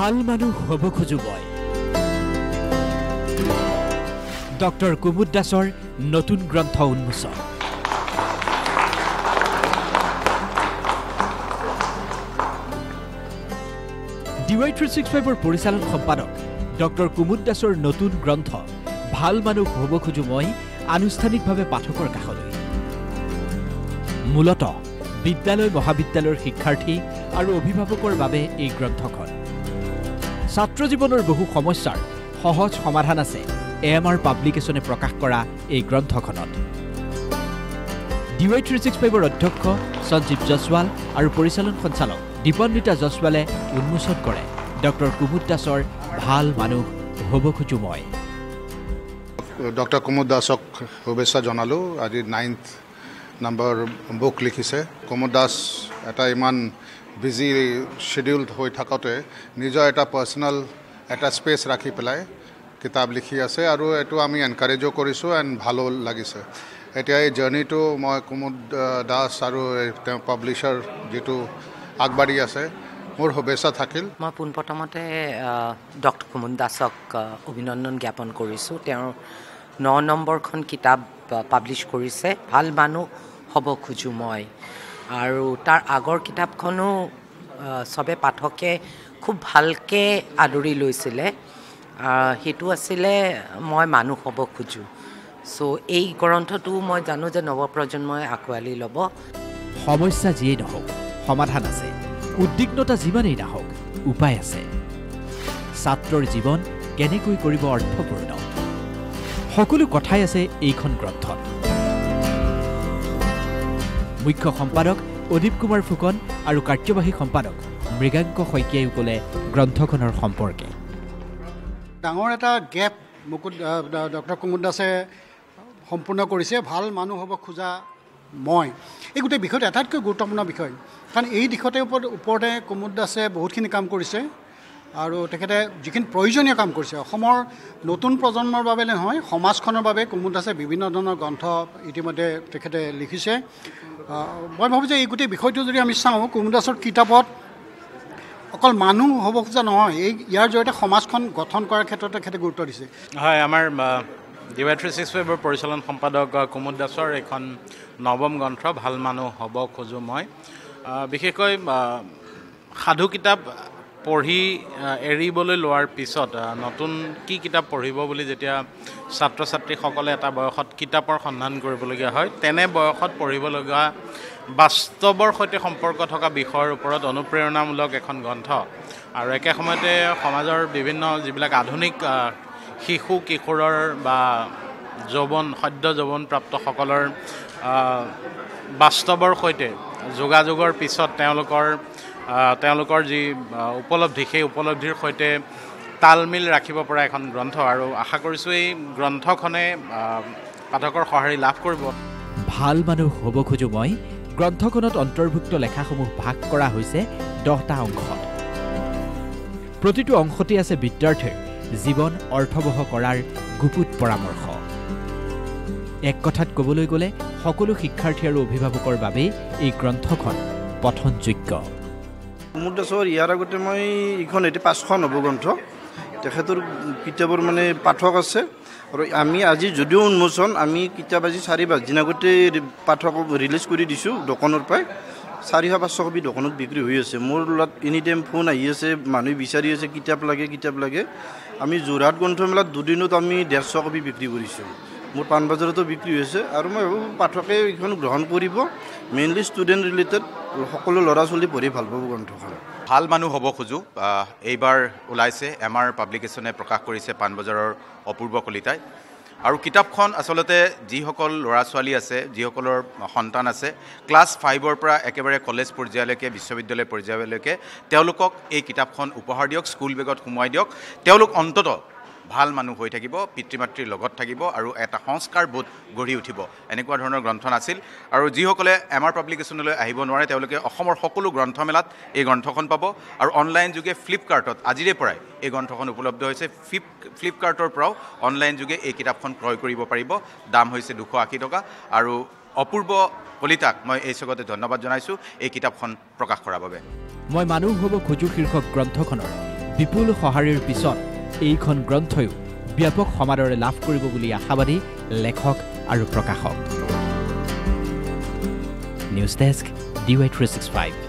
ভাল মানুহ হ'ব খোজো মই ডক্টৰ কুমুদ দাসৰ নতুন গ্ৰন্থ উন্মোচন DY365 পৰিচালন সম্পাদক ডক্টৰ কুমুদ দাসৰ নতুন গ্ৰন্থ ভাল মানুহ হ'ব খোজো মই আনুষ্ঠানিকভাৱে পাঠকৰ কাষলৈ মূলতঃ বিদ্যালয় মহাবিদ্যালয়ৰ শিক্ষাৰ্থী আৰু অভিভাৱকৰ বাবে এই গ্ৰন্থখন ছাত্ৰ জীৱনৰ বহু সমস্যাৰ সহজ সমাধান আছে AMR পাব্লিকেশ্যনে প্ৰকাশ কৰা এই গ্ৰন্থখনত DY365 অধ্যক্ষ সঞ্জীৱ জছৱাল আৰু পৰিচালন সঞ্চালক দীপন্বিতা জছৱালে উন্মোচন কৰে ডক্টৰ কুমুদ দাসৰ ভাল মানুহ হ'ব খোজো মই ডক্টৰ কুমুদ দাসক শুভেচ্ছা জনালো আজি 9th নম্বৰ বুক লিখিছে কুমুদ দাস এটা ইমান বিজি শিডিউল হৈ থাকতে নিজৰ এটা পাৰ্সোনাল এটা স্পেস ৰাখি পেলাই কিতাপ লিখি আছে আৰু এটো আমি এনকাৰেজও কৰিছো এন্ড ভালো লাগিছে এতিয়া এই জাৰ্নিটো মই কুমুদ দাস আৰু তেওঁ পাব্লিশ্বাৰ যেটো আগবাঢ়ি আছে মোৰ শুভেচ্ছা থাকিল মই পোনপ্ৰথমতে ডক্টৰ কুমুদ দাসক অভিনন্দন জ্ঞাপন কৰিছো তেওঁৰ 9 নম্বৰখন কিতাপ পাব্লিশ কৰিছে ভাল মানুহ হ'ব খোজো মই আৰু তাৰ আগৰ কিতাপখনো সবে পাঠকে খুব ভালকে আদৰি লৈছিলে হেতু আছিলে মই মানুহ হ'ব খোজো সো এই গ্ৰন্থটো মই জানো যে নৱপ্ৰজন্মই আকোৱালি ল'ব সমস্যা যিয়ে নহওক সমাধান আছে উদ্বিগ্নতা যিমানেই নাহক উপায় আছে ছাত্ৰৰ জীৱন কেনেকৈ কৰিব অৰ্থপূৰ্ণ সকলো কথাই আছে এইখন গ্ৰন্থত মুখ্য সম্পাদক অদীপ কুমাৰ ফুকন আৰু কাৰ্যবাহী সম্পাদক মৃগাংক শইকীয়াই ক'লে গ্ৰন্থখনৰ সম্পৰ্কে ডাঙৰ এটা গেপ ডক্টৰ কুমুদ দাসে সম্পূৰ্ণ কৰিছে ভাল মানুহ হ'ব খোজা মই এই গোটেই বিষয়টো আটাইতকৈ গুৰুত্বপূৰ্ণ বিষয় কাৰণ এই দিশতে ওপৰতে কুমুদ দাসে বহুতখিনি কাম কৰিছে আৰু তেখেতে যিখিনি প্ৰয়োজনীয় কাম কৰিছে অসমৰ নতুন প্ৰজন্মৰ বাবে নহয় সমাজখনৰ বাবে কুমুদ দাসে বিভিন্ন ধৰণৰ গ্ৰন্থ ইতিমধ্যে তেখেতে লিখিছে মই ভাবোঁ যে এই গোটেই বিষয়টো যদি আমি চাওঁ কুমুদ দাসৰ কিতাপত অকল মানুহ হ'ব খোজা নহয় এই ইয়াৰ জৰিয়তে সমাজখন গঠন কৰাৰ ক্ষেত্ৰত তেখেতে গুৰুত্ব দিছে হয় আমাৰ DY365 পৰিচালন সম্পাদক কুমুদ দাসৰ এখন নৱম গ্ৰন্থ ভাল মানুহ হ'ব খোজো মই বিশেষকৈ সাধু কিতাপ পঢ়ি এৰিবলৈ লোৱাৰ পিছত নতুন কি কিতাপ পঢ়িব বুলি যেতিয়া ছাত্ৰ ছাত্ৰীসকলে এটা বয়সত কিতাপৰ সন্ধান কৰিবলগীয়া হয় তেনে বয়সত পঢ়িবলগীয়া বাস্তৱৰ সৈতে সম্পৰ্ক থকা বিষয়ৰ ওপৰত অনুপ্ৰেৰণামূলক এখন গ্ৰন্থ আৰু একে সময়তে সমাজৰ বিভিন্ন যিবিলাক আধুনিক শিশু কিশোৰৰ বা সদ্য যৌৱনপ্ৰাপ্তসকলৰ বাস্তৱৰ সৈতে যোগাযোগৰ পিছত তেওঁলোকৰ যি উপলব্ধি সেই উপলব্ধিৰ সৈতে তালমিল ৰাখিব পৰা এখন গ্ৰন্থ আৰু আশা কৰিছোঁ এই গ্ৰন্থখনে পাঠকৰ সঁহাৰি লাভ কৰিব ভাল মানুহ হ'ব খোজো মই গ্ৰন্থখনত অন্তৰ্ভুক্ত লেখাসমূহ ভাগ কৰা হৈছে 10টা অংশত প্ৰতিটো অংশতে আছে বিদ্যাৰ্থীৰ জীৱন অৰ্থবহ কৰাৰ গুপুত পৰামৰ্শ এক কথাত ক'বলৈ গ'লে সকলো শিক্ষাৰ্থী আৰু অভিভাৱকৰ বাবে এই গ্ৰন্থখন পঠনযোগ্য কুমুদ দাসৰ ইয়াৰ আগতে মই এইখন এটি 5খন হ'ব গ্ৰন্থ তেখেতৰ কিতাপৰ মানে পাঠক আছে আৰু আমি আজি যদিও উন্মোচন আমি কিতাপ আজি 4-5 দিন আগতে পাঠক ৰিলিজ কৰি দিছোঁ দোকানৰ পৰাই 400-500 কপি দোকানত বিক্ৰী হৈ আছে মোৰ লগত এনি টাইম ফোন আহি আছে মানুহ বিচাৰি আছে কিতাপ লাগে আমি যোৰহাট গ্ৰন্থমেলাত দুদিনত আমি 150 কপি বিক্ৰী কৰিছোঁ মোৰ পাণবজাৰতো বিক্ৰী হৈছে আৰু মই ভাবোঁ পাঠকে এইখন গ্ৰহণ কৰিব মেইনলি ষ্টুডেণ্ট ৰিলেটেড সকলো ল'ৰা ছোৱালী পঢ়ি ভাল পাব গ্ৰন্থখন ভাল মানুহ হ'ব খোজো এইবাৰ ওলাইছে AMR পাব্লিকেশ্যনে প্ৰকাশ কৰিছে পাণবজাৰৰ অপূৰ্ব কলিতাই আৰু কিতাপখন আচলতে যিসকল ল'ৰা ছোৱালী আছে যিসকলৰ সন্তান আছে ক্লাছ 5ৰ পৰা একেবাৰে কলেজ পৰ্যায়লৈকে বিশ্ববিদ্যালয় পৰ্যায়লৈকে তেওঁলোকক এই কিতাপখন উপহাৰ দিয়ক স্কুল বেগত সোমোৱাই দিয়ক তেওঁলোক অন্ততঃ ভাল মানুহ হৈ থাকিব পিতৃ মাতৃৰ লগত থাকিব আৰু এটা সংস্কাৰবোধ গঢ়ি উঠিব এনেকুৱা ধৰণৰ গ্ৰন্থ আছিল আৰু যিসকলে AMR পাব্লিকেশ্যনলৈ আহিব নোৱাৰে তেওঁলোকে অসমৰ সকলো গ্ৰন্থমেলাত এই গ্ৰন্থখন পাব আৰু অনলাইন যোগে ফ্লিপকাৰ্টত আজিৰে পৰাই এই গ্ৰন্থখন উপলব্ধ হৈছে ফ্লিপকাৰ্টৰ পৰাও অনলাইন যোগে এই কিতাপখন ক্ৰয় কৰিব পাৰিব দাম হৈছে 280 টকা আৰু অপূৰ্ব কলিতাক মই এই সগতে ধন্যবাদ জনাইছোঁ এই কিতাপখন প্ৰকাশ কৰাৰ বাবে মই মানুহ হ'ব খোজো শীৰ্ষক গ্ৰন্থখনৰ বিপুল সঁহাৰিৰ পিছত এইখন গ্ৰন্থয়ো ব্যাপক সমাদৰে লাভ কৰিব বুলি আশাবাদী লেখক আৰু প্ৰকাশক। News desk DY365